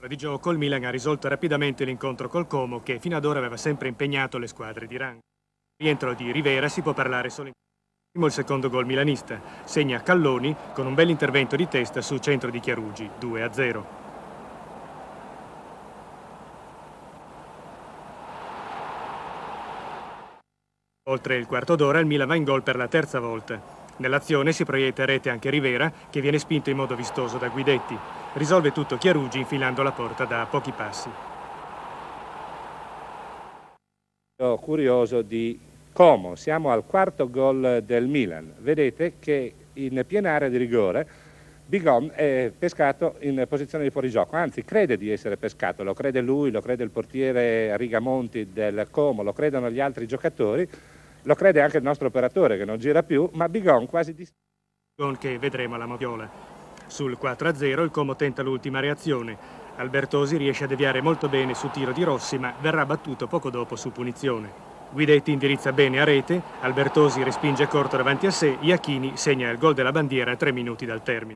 Di gioco il Milan ha risolto rapidamente l'incontro col Como, che fino ad ora aveva sempre impegnato le squadre di rango. Rientro di Rivera si può parlare solo in il secondo gol milanista. Segna Calloni con un bel intervento di testa su centro di Chiarugi, 2-0. Oltre il quarto d'ora il Milan va in gol per la terza volta. Nell'azione si proietta a rete anche Rivera, che viene spinto in modo vistoso da Guidetti. Risolve tutto Chiarugi infilando la porta da pochi passi. Sono curioso di Como, siamo al quarto gol del Milan. Vedete che in piena area di rigore Bigon è pescato in posizione di fuorigioco, anzi crede di essere pescato, lo crede lui, lo crede il portiere Rigamonti del Como, lo credono gli altri giocatori, lo crede anche il nostro operatore che non gira più, ma Bigon quasi Gol che vedremo alla Moviola. Sul 4-0 il Como tenta l'ultima reazione. Albertosi riesce a deviare molto bene su tiro di Rossi, ma verrà battuto poco dopo su punizione. Guidetti indirizza bene a rete, Albertosi respinge corto davanti a sé, Iachini segna il gol della bandiera a 3 minuti dal termine.